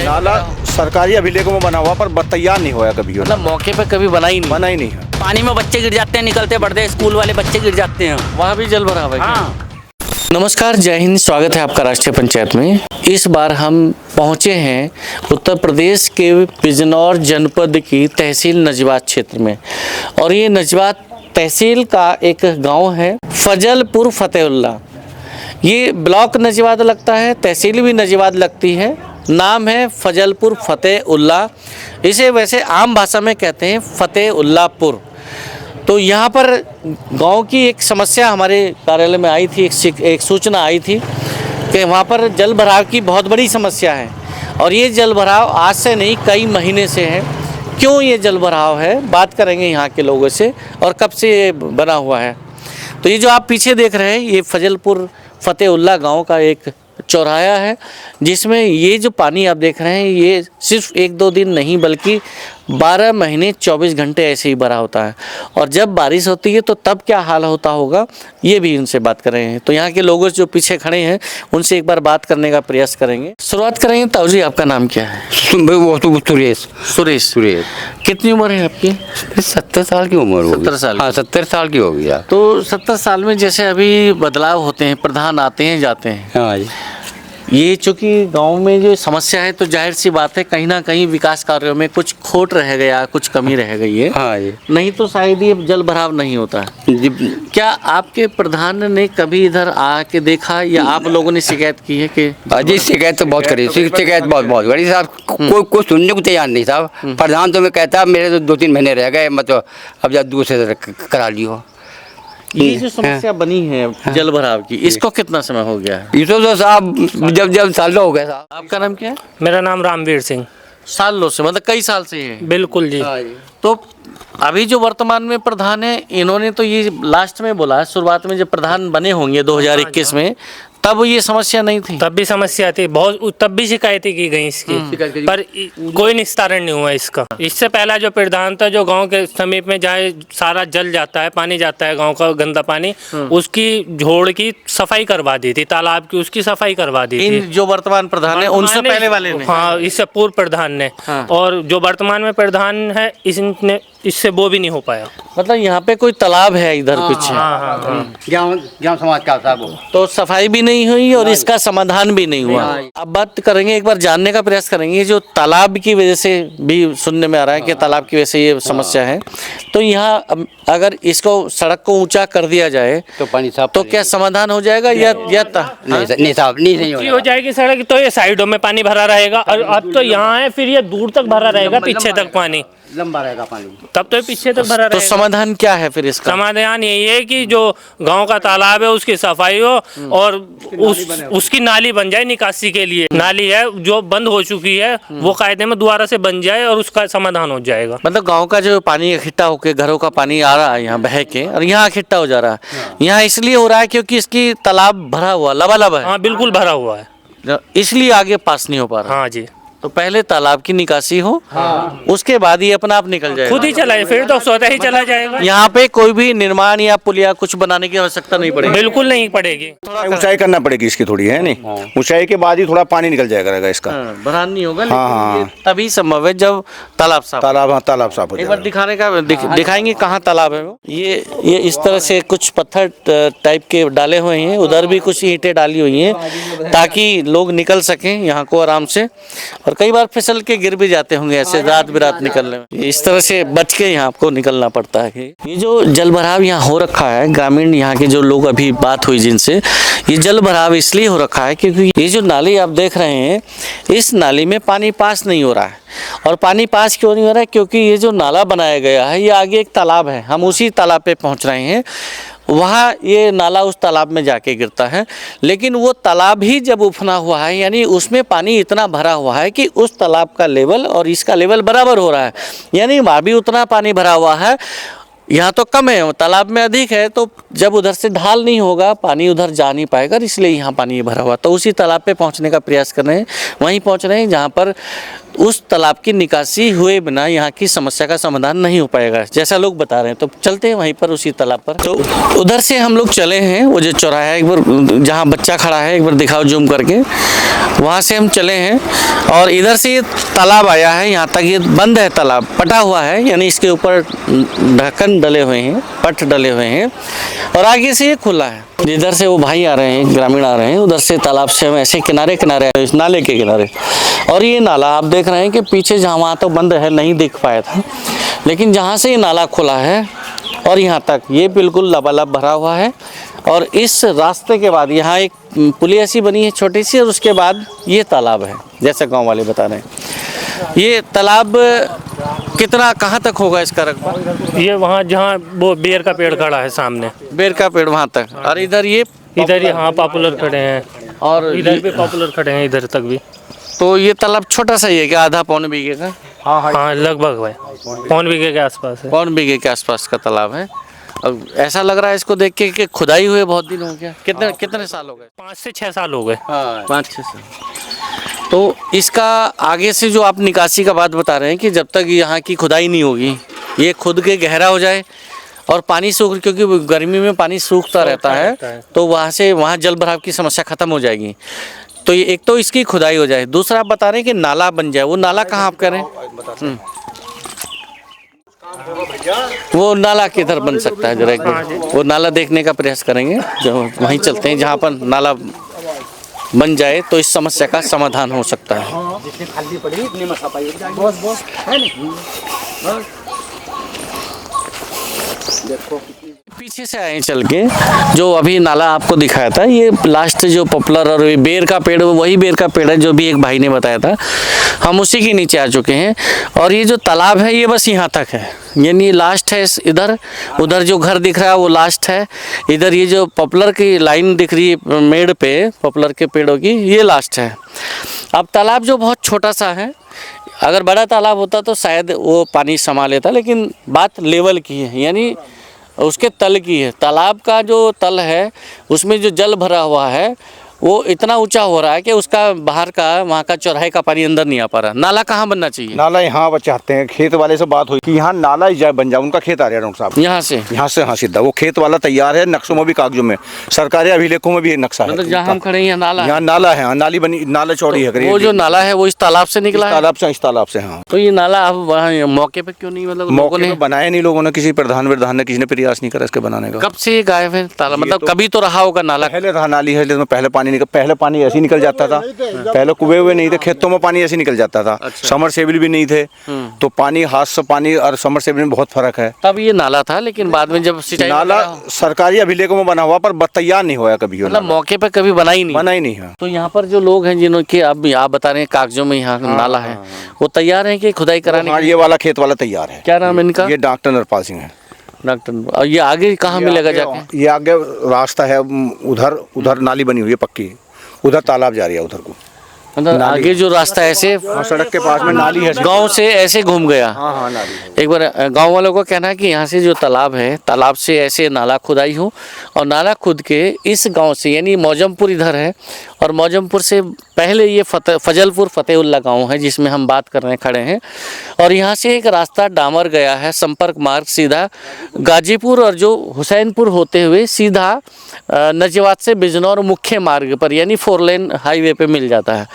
नाला सरकारी अभिलेखों में बना हुआ पर तैयार नहीं हुआ कभी। मतलब मौके पे कभी बना ही नहीं है। पानी में बच्चे गिर जाते हैं, निकलते पड़ते, स्कूल वाले बच्चे गिर जाते हैं, वहाँ भी जल भराव है। हाँ। नमस्कार, जय हिंद, स्वागत है आपका राष्ट्रीय पंचायत में। इस बार हम पहुंचे हैं उत्तर प्रदेश के बिजनौर जनपद की तहसील नजवात क्षेत्र में, और ये नजवात तहसील का एक गांव है फजलपुर फतेउल्ला। ये ब्लॉक नजवात लगता है, तहसील भी नजवात लगती है। नाम है फजलपुर फतेउल्ला। इसे वैसे आम भाषा में कहते हैं फतेउल्लापुर। तो यहाँ पर गांव की एक समस्या हमारे कार्यालय में आई थी, एक सूचना आई थी कि वहाँ पर जल भराव की बहुत बड़ी समस्या है, और ये जल भराव आज से नहीं कई महीने से है। क्यों ये जल भराव है, बात करेंगे यहाँ के लोगों से, और कब से ये बना हुआ है। तो ये जो आप पीछे देख रहे हैं, ये फजलपुर फतेउल्ला गांव का एक चौराहा है, जिसमें ये जो पानी आप देख रहे हैं ये सिर्फ एक दो दिन नहीं बल्कि 12 महीने 24 घंटे ऐसे ही भरा होता है। और जब बारिश होती है तो तब क्या हाल होता होगा, ये भी उनसे बात कर रहे हैं। तो यहाँ के लोगों जो पीछे खड़े हैं उनसे एक बार बात करने का प्रयास करेंगे। शुरुआत करेंगे। ताऊ जी, आपका नाम क्या है? सुरेश। कितनी उम्र है आपकी? 70 साल की उम्र होगी। 70 साल? हाँ, 70 साल की हो गया। तो 70 साल में जैसे अभी बदलाव होते हैं, प्रधान आते हैं जाते हैं, हाँ जी। ये चूँकि गांव में जो समस्या है तो जाहिर सी बात है कहीं ना कहीं विकास कार्यों में कुछ खोट रह गया, कुछ कमी रह गई है। हाँ जी। नहीं तो शायद ये जल भराव नहीं होता। क्या आपके प्रधान ने कभी इधर आके देखा या आप लोगों ने शिकायत की है कि? अजी शिकायत तो बहुत करी, शिकायत बहुत बड़ी साहब। कोई सुनने को तैयार नहीं साहब। प्रधान तो मैं कहता मेरे तो 2-3 महीने रह गए, मतलब अब जब दूसरे करा लियो। ये जो समस्या बनी है जल भराव की, इसको कितना समय हो गया है? ये तो साहब जब साल हो गया साहब। आपका नाम क्या है? मेरा नाम रामवीर सिंह। सालों से, मतलब कई साल से है? बिल्कुल जी। तो अभी जो वर्तमान में प्रधान है, इन्होंने तो ये लास्ट में बोला, शुरुआत में जब प्रधान बने होंगे 2021 में, तब ये समस्या नहीं थी? तब भी समस्या थी बहुत, तब भी शिकायतें की गई इसकी, पर कोई निस्तारण नहीं हुआ इसका। इससे पहला जो प्रधान था, जो गांव के समीप में जहाँ सारा जल जाता है, पानी जाता है गांव का गंदा पानी, उसकी झोड़ की सफाई करवा दी थी, तालाब की उसकी सफाई करवा दी थी। जो वर्तमान प्रधान है उनसे पहले वाले ने? हाँ, इससे पूर्व प्रधान ने। और जो वर्तमान में प्रधान है इससे वो भी नहीं हो पाया। मतलब यहाँ पे कोई तालाब है इधर कुछ? ज्ञान समाज का साहब। तो सफाई भी नहीं हुई और इसका समाधान भी नहीं हुआ। अब बात करेंगे, एक बार जानने का प्रयास करेंगे, जो तालाब की वजह से भी सुनने में आ रहा है कि तालाब की वजह से ये समस्या है। तो यहाँ अगर इसको सड़क को ऊंचा कर दिया जाए तो पानी साफ, तो क्या समाधान हो जाएगा या नहीं साहब, नहीं हो जाएगी सड़क, तो ये साइडों में पानी भरा रहेगा। और अब तो यहाँ है, फिर ये दूर तक भरा रहेगा, पीछे तक पानी लंबा रहेगा पानी, तब तो पीछे तक भरा रहेगा। तो समाधान क्या है फिर इसका? समाधान यही है कि जो गांव का तालाब है उसकी सफाई हो और उसकी नाली बन जाए निकासी के लिए। नाली है जो बंद हो चुकी है वो कायदे में दोबारा से बन जाए और उसका समाधान हो जाएगा। मतलब गांव का जो पानी इकट्ठा होकर घरों का पानी आ रहा है यहाँ बह के, और यहाँ इकट्ठा हो जा रहा है, यहाँ इसलिए हो रहा है क्योंकि इसकी तालाब भरा हुआ लबालब है। हाँ, बिल्कुल भरा हुआ है, इसलिए आगे पास नहीं हो पा रहा। हाँ जी। तो पहले तालाब की निकासी हो, उसके बाद ही अपना आप निकल जाएगा, खुद ही चला जाए, फिर तो स्वतः ही चला जाएगा। यहाँ पे कोई भी निर्माण या पुल या कुछ बनाने की आवश्यकता नहीं पड़ेगी? बिल्कुल नहीं पड़ेगी। थोड़ा ऊंचाई करना पड़ेगी इसकी थोड़ी, है नहीं? ऊंचाई के बाद ही थोड़ा पानी निकल जाएगा रहेगा इसका। भरान नहीं होगा, लेकिन ये तभी संभव है जब तालाब साफ हो। एक बार दिखाने का दिखाएंगे कहाँ तालाब है वो। ये इस तरह से कुछ पत्थर टाइप के डाले हुए हैं, उधर भी कुछ ईंटें डाली हुई हैं ताकि लोग निकल सकें यहाँ को आराम से। और कई बार फिसल के गिर भी जाते होंगे ऐसे रात बिरात निकलने में, इस तरह से बच के यहाँ को निकलना पड़ता है। ये जो जल भराव यहाँ हो रखा है, ग्रामीण यहाँ के जो लोग अभी बात हुई जिनसे, ये जल भराव इसलिए हो रखा है क्योंकि ये जो नाली आप देख रहे हैं, इस नाली में पानी पास नहीं हो रहा है। और पानी पास क्यों नहीं हो रहा है? क्योंकि ये जो नाला बनाया गया है, ये आगे एक तालाब है, हम उसी तालाब पे पहुँच रहे हैं। वहाँ ये नाला उस तालाब में जाके गिरता है, लेकिन वो तालाब ही जब उफना हुआ है, यानी उसमें पानी इतना भरा हुआ है कि उस तालाब का लेवल और इसका लेवल बराबर हो रहा है, यानी वहाँ भी उतना पानी भरा हुआ है। यहाँ तो कम है, तालाब में अधिक है, तो जब उधर से ढाल नहीं होगा पानी उधर जा नहीं पाएगा, इसलिए यहाँ पानी भरा हुआ। तो उसी तालाब पे पहुँचने का प्रयास कर रहे हैं, वहीं पहुँच रहे हैं जहाँ पर उस तालाब की निकासी हुए बिना यहाँ की समस्या का समाधान नहीं हो पाएगा, जैसा लोग बता रहे हैं। तो चलते हैं वहीं पर उसी तालाब पर। तो उधर से हम लोग चले हैं, वो जो चौराहा है, एक बार जहाँ बच्चा खड़ा है एक बार दिखाओ जूम करके, वहाँ से हम चले हैं और इधर से ये तालाब आया है, यहाँ तक ये बंद है, तालाब पटा हुआ है, यानी इसके ऊपर ढक्कन डले हुए हैं, पट डले हुए हैं, और आगे से ये खुला है। जिधर से वो भाई आ रहे हैं, ग्रामीण आ रहे हैं, उधर से तालाब से हम ऐसे किनारे किनारे इस नाले के किनारे, और ये नाला आप देख रहे हैं कि पीछे जहाँ वहाँ तो बंद है, नहीं दिख पाया था, लेकिन जहाँ से ये नाला खुला है और यहाँ तक ये बिल्कुल लबालब भरा हुआ है। और इस रास्ते के बाद यहाँ एक पुलिया सी बनी है छोटी सी, और उसके बाद ये तालाब है, जैसे गांव वाले बता रहे हैं। ये तालाब कितना कहाँ तक होगा इसका रकबा? ये वहाँ जहाँ वो बेर का पेड़ खड़ा है सामने, बेर का पेड़ वहाँ तक, और इधर ये हाँ पॉपुलर खड़े हैं, और इधर भी पॉपुलर खड़े हैं, इधर तक भी। तो ये तालाब छोटा सा ही है क्या, आधा पौन बीघे का? हाँ लगभग भाई पौन बीघे के आसपास है। पौन बीघे के आसपास का तालाब है। अब ऐसा लग रहा है इसको देख के कि खुदाई हुए बहुत दिन हो गया, कितने साल हो गए? 5 से 6 साल हो गए। 5-6 साल। तो इसका आगे से जो आप निकासी का बात बता रहे हैं कि जब तक यहाँ की खुदाई नहीं होगी, ये खुद के गहरा हो जाए और पानी सूख, क्योंकि गर्मी में पानी सूखता रहता है, तो वहाँ जल भराव की समस्या खत्म हो जाएगी। तो ये एक तो इसकी खुदाई हो जाए, दूसरा आप बता रहे हैं कि नाला बन जाए। वो नाला कहाँ आप करें? वो नाला किधर बन सकता है, जरा एक बार वो नाला देखने का प्रयास करेंगे, जो वहीं चलते हैं जहाँ पर नाला बन जाए तो इस समस्या का समाधान हो सकता है। पीछे से आए चल के, जो अभी नाला आपको दिखाया था, ये लास्ट जो पॉपुलर और बेर का पेड़, वही बेर का पेड़ है जो भी एक भाई ने बताया था, हम उसी के नीचे आ चुके हैं। और ये जो तालाब है ये बस यहाँ तक है, यानी लास्ट है इधर, उधर जो घर दिख रहा है वो लास्ट है, इधर ये जो पॉपुलर की लाइन दिख रही है मेड़ पे, पॉपुलर के पेड़ों की, ये लास्ट है। अब तालाब जो बहुत छोटा सा है, अगर बड़ा तालाब होता तो शायद वो पानी समा लेता, लेकिन बात लेवल की है, यानी उसके तल की है। तालाब का जो तल है उसमें जो जल भरा हुआ है वो इतना ऊंचा हो रहा है कि उसका बाहर का वहाँ का चौराहे का पानी अंदर नहीं आ पा रहा। नाला कहाँ बनना चाहिए? नाला यहाँ वो चाहते हैं, खेत वाले से बात हुई कि यहाँ नाला ही बन जाए, उनका खेत आ रहा है डॉक्टर साहब, यहाँ से हाँ सीधा वो खेत वाला तैयार है, नक्शों में भी कागजों में, सरकारी अभिलेखों में भी नक्शा है। मतलब जहाँ हम खड़े हैं यहाँ नाला है, नाली बनी, नाला चौड़ी है। वो जो नाला है वो इस तालाब से निकला है? इस तालाब से हाँ। तो ये नाला अब वहाँ मौके पे क्यों नहीं, मतलब मौके पे बनाया नहीं लोगों ने, किसी प्रधान ने किसी ने प्रयास नहीं करा इसके बनाने का। कब से ये गायब है तालाब? मतलब कभी तो रहा होगा नाला? पहले रहा नाली है, पहले पानी ऐसे निकल जाता था, पहले कुएं हुए नहीं थे, खेतों में पानी ऐसे निकल जाता था। समरसेबल भी नहीं थे, तो पानी हाथ से पानी और समरसेबल में बहुत फर्क है। तब ये नाला था, लेकिन बाद में जब सिंचाई नाला सरकारी अभिलेखों में बना हुआ पर तैयार नहीं हुआ कभी, मतलब मौके पे कभी बना ही नहीं है। तो यहाँ पर जो लोग हैं जिन्होंने अब आप बता रहे हैं कागजों में यहाँ नाला है, वो तैयार है कि खुदाई कराने? ये वाला खेत वाला तैयार है। क्या नाम है इनका? ये डॉक्टर नरपाल सिंह है। डॉक्टर, और ये आगे कहाँ मिलेगा जाके? ये आगे रास्ता है, उधर नाली बनी हुई है पक्की, उधर तालाब जा रही है उधर को, मतलब आगे जो रास्ता ऐसे सड़क के पास में नाली है, गांव से ऐसे घूम गया। हाँ नाली। एक बार गांव वालों को कहना है कि यहाँ से जो तालाब है, तालाब से ऐसे नाला खुदाई हो, और नाला खुद के इस गांव से, यानी मौजमपुर इधर है, और मौजमपुर से पहले ये फजलपुर फतेहुल्ला गांव है जिसमें हम बात कर रहे हैं, खड़े हैं, और यहाँ से एक रास्ता डामर गया है, संपर्क मार्ग सीधा गाजीपुर और जो हुसैनपुर होते हुए सीधा नजवात से बिजनौर मुख्य मार्ग पर, यानी 4 लेन हाईवे पे मिल जाता है।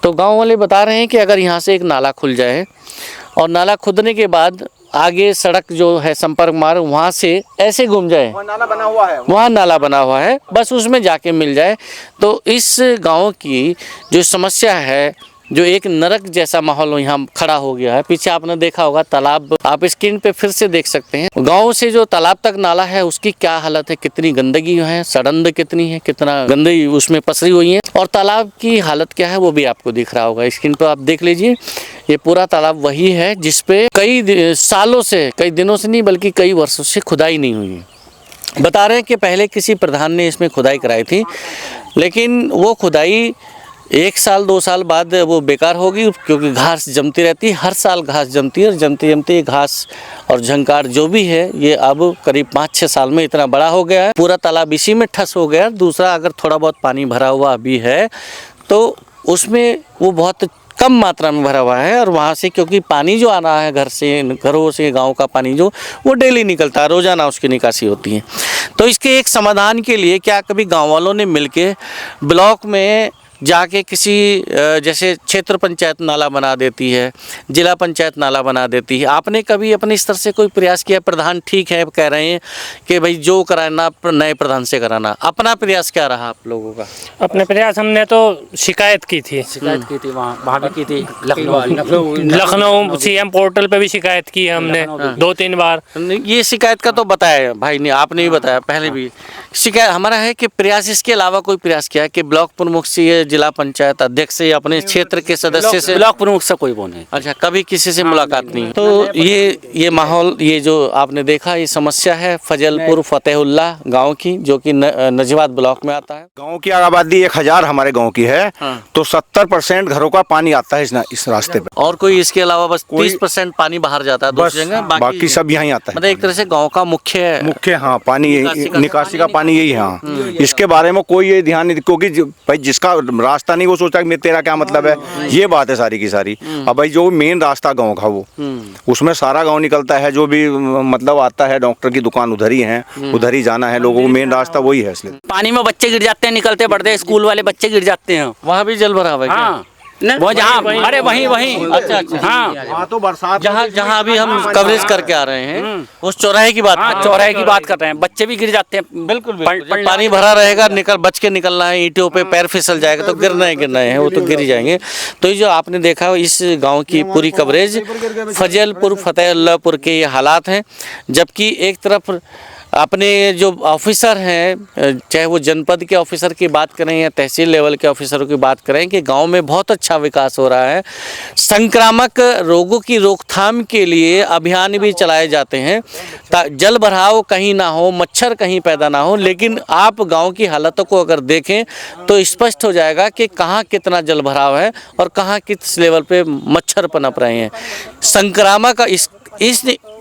तो गांव वाले बता रहे हैं कि अगर यहाँ से एक नाला खुल जाए, और नाला खुदने के बाद आगे सड़क जो है संपर्क मार्ग, वहाँ से ऐसे घूम जाए, वहाँ नाला बना हुआ है, बस उसमें जाके मिल जाए, तो इस गांव की जो समस्या है, जो एक नरक जैसा माहौल यहाँ खड़ा हो गया है। पीछे आपने देखा होगा तालाब, आप स्क्रीन पे फिर से देख सकते हैं, गांव से जो तालाब तक नाला है उसकी क्या हालत है, कितनी गंदगी है, सड़ंद कितनी है, कितना गंदगी उसमें पसरी हुई है, और तालाब की हालत क्या है वो भी आपको दिख रहा होगा स्क्रीन पर, आप देख लीजिए। ये पूरा तालाब वही है जिसपे कई सालों से, कई दिनों से नहीं बल्कि कई वर्षों से खुदाई नहीं हुई है। बता रहे हैं कि पहले किसी प्रधान ने इसमें खुदाई कराई थी, लेकिन वो खुदाई 1 साल 2 साल बाद वो बेकार होगी, क्योंकि घास जमती रहती है, हर साल घास जमती है, और जमते जमते घास और झंकार जो भी है ये अब करीब 5-6 साल में इतना बड़ा हो गया है, पूरा तालाब इसी में ठस हो गया। दूसरा, अगर थोड़ा बहुत पानी भरा हुआ अभी है तो उसमें वो बहुत कम मात्रा में भरा हुआ है, और वहाँ से क्योंकि पानी जो आ रहा है घरों से गांव का पानी जो वो डेली निकलता है, रोज़ाना उसकी निकासी होती है। तो इसके एक समाधान के लिए क्या कभी गांव वालों ने मिलके ब्लॉक में जाके किसी जैसे क्षेत्र पंचायत नाला बना देती है, जिला पंचायत नाला बना देती है, आपने कभी अपने स्तर से कोई प्रयास किया? प्रधान ठीक है कह रहे हैं कि भाई जो कराना नए प्रधान से कराना, अपना प्रयास क्या रहा आप लोगों का? अपने प्रयास हमने तो शिकायत की थी वहाँ भी की थी, लखनऊ सीएम पोर्टल पे भी शिकायत की है हमने 2-3 बार। ये शिकायत का तो बताया भाई ने, आपने भी बताया पहले भी। शिकायत हमारा है कि प्रयास इसके अलावा कोई प्रयास किया है कि ब्लॉक प्रमुख से, जिला पंचायत अध्यक्ष से, अपने क्षेत्र के सदस्य से? ब्लॉक प्रमुख से कोई वो नहीं। अच्छा, कभी किसी से मुलाकात नहीं? तो ये माहौल, ये जो आपने देखा, ये समस्या है फजलपुर फतेहुल्ला गांव की, जो कि नजवाद ब्लॉक में आता है। गांव की आबादी 1000 हमारे गांव की है, तो 70% घरों का पानी आता है इस रास्ते पे। और कोई इसके अलावा बस 30% पानी बाहर जाता है दूसरी जगह, बाकी सब यहीं आता है। मतलब एक तरह से गाँव का मुख्य हाँ पानी निकासी का पानी यही है। हाँ, इसके बारे में कोई ये ध्यान नहीं, क्योंकि भाई जिसका रास्ता नहीं वो सोचता कि तेरा क्या मतलब है, ये बात है सारी की सारी। अब भाई जो मेन रास्ता गांव का वो उसमें सारा गांव निकलता है, जो भी मतलब आता है, डॉक्टर की दुकान उधर ही है, उधर ही जाना है लोगों को, मेन रास्ता वही है। इसलिए पानी में बच्चे गिर जाते हैं, निकलते पढ़ते स्कूल वाले बच्चे गिर जाते हैं, वहाँ भी जल भरा हुआ है। हाँ वो जहाँ, अरे वहीं अच्छा हाँ, वहाँ तो बरसात जहाँ अभी हम कवरेज करके आ रहे हैं उस चौराहे की बात, चौराहे की बात कर रहे हैं, बच्चे भी गिर जाते हैं। बिल्कुल पानी भरा रहेगा, बच के निकलना है, ईंटों पे पैर फिसल जाएगा तो गिरना है, वो तो गिर जाएंगे। तो ये जो आपने देखा इस गांव की पूरी कवरेज, फजलपुर फतेहुल्लापुर के ये हालात हैं। जबकि एक तरफ अपने जो ऑफिसर हैं, चाहे वो जनपद के ऑफिसर की बात करें या तहसील लेवल के ऑफिसरों की बात करें, कि गांव में बहुत अच्छा विकास हो रहा है। संक्रामक रोगों की रोकथाम के लिए अभियान भी चलाए जाते हैं, जल भराव कहीं ना हो, मच्छर कहीं पैदा ना हो। लेकिन आप गांव की हालतों को अगर देखें तो स्पष्ट हो जाएगा कि कहाँ कितना जल भराव है और कहाँ किस लेवल पे मच्छर पनप रहे हैं। संक्रामक इस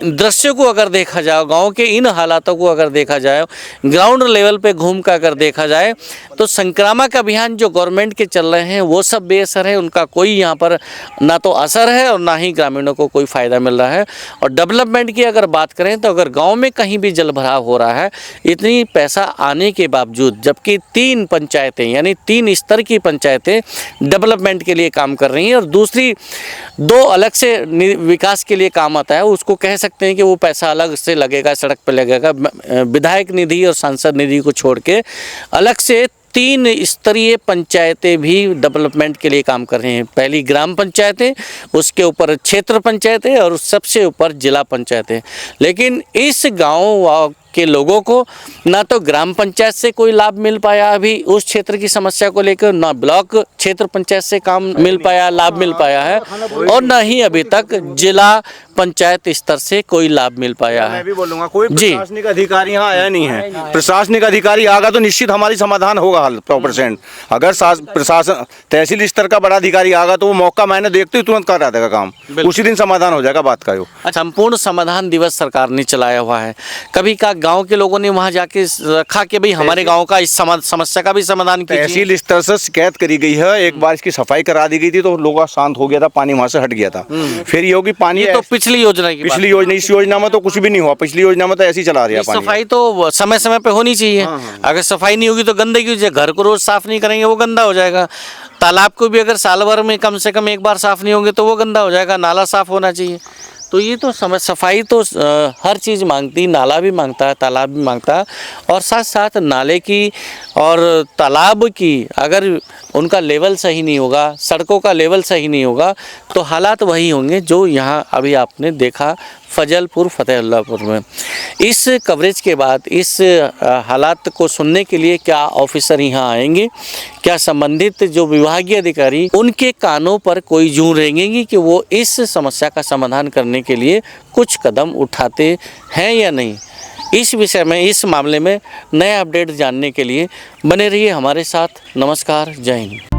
दृश्य को अगर देखा जाए, गांव के इन हालातों को अगर देखा जाए, ग्राउंड लेवल पे घूम कर अगर देखा जाए, तो संक्रामक अभियान जो गवर्नमेंट के चल रहे हैं वो सब बेअसर है, उनका कोई यहाँ पर ना तो असर है और ना ही ग्रामीणों को कोई फ़ायदा मिल रहा है। और डेवलपमेंट की अगर बात करें तो अगर गाँव में कहीं भी जल भराव हो रहा है, इतनी पैसा आने के बावजूद, जबकि 3 पंचायतें यानी 3 स्तर की पंचायतें डेवलपमेंट के लिए काम कर रही हैं और दूसरी 2 अलग से विकास के लिए काम आता है, उसको कह सकते हैं कि वो पैसा अलग से लगेगा, सड़क पर लगेगा। विधायक निधि और सांसद निधि को छोड़ के अलग से 3 स्तरीय पंचायतें भी डेवलपमेंट के लिए काम कर रही हैं। पहली ग्राम पंचायतें, उसके ऊपर क्षेत्र पंचायतें और सबसे ऊपर जिला पंचायतें। लेकिन इस गांव के लोगों को ना तो ग्राम पंचायत से कोई लाभ मिल पाया अभी उस क्षेत्र की समस्या को लेकर, ना ब्लॉक क्षेत्र पंचायत से काम मिल पाया, लाभ मिल पाया है, और ना ही अभी तक जिला पंचायत स्तर से कोई लाभ मिल पाया है। मैं भी बोलूंगा कोई प्रशासनिक अधिकारी यहाँ आया नहीं है। प्रशासनिक अधिकारी आएगा तो निश्चित हमारी समाधान होगा 100%। अगर प्रशासन तहसील स्तर का बड़ा अधिकारी आएगा तो वो मौका मैंने देखते ही तुरंत कर देगा काम, उसी दिन समाधान हो जाएगा बात का। अच्छा, संपूर्ण समाधान दिवस सरकार ने चलाया हुआ है, कभी का गांव के लोगों ने वहां जाके रखा कि भाई हमारे गांव का इस समस्या का भी समाधान कीजिए? तहसील स्तर से शिकायत करी गई है, एक बार इसकी सफाई करा दी गई थी तो लोग शांत हो गया था, पानी वहां से हट गया था। फिर ये होगी पानी, ये तो पिछली योजना की, पिछली योजना, इस योजना में तो कुछ भी नहीं हुआ। पिछली योजना में तो ऐसे ही चला रहा है। सफाई तो समय समय पे होनी चाहिए। अगर सफाई नहीं होगी तो गंदगी, घर को रोज साफ नहीं करेंगे वो गंदा हो जाएगा। तालाब को भी अगर साल भर में कम से कम एक बार साफ नहीं होंगे तो वो गंदा हो जाएगा। नाला साफ होना चाहिए। तो ये तो सफाई तो हर चीज़ मांगती, नाला भी मांगता है, तालाब भी मांगता है, और साथ साथ नाले की और तालाब की अगर उनका लेवल सही नहीं होगा, सड़कों का लेवल सही नहीं होगा, तो हालात वही होंगे जो यहाँ अभी आपने देखा फजलपुर फतेहुल्लापुर में। इस कवरेज के बाद इस हालात को सुनने के लिए क्या ऑफिसर यहाँ आएंगे, क्या संबंधित जो विभागीय अधिकारी उनके कानों पर कोई जूं रेंगेगी कि वो इस समस्या का समाधान करने के लिए कुछ कदम उठाते हैं या नहीं? इस विषय में, इस मामले में नए अपडेट जानने के लिए बने रहिए हमारे साथ। नमस्कार, जय हिंद।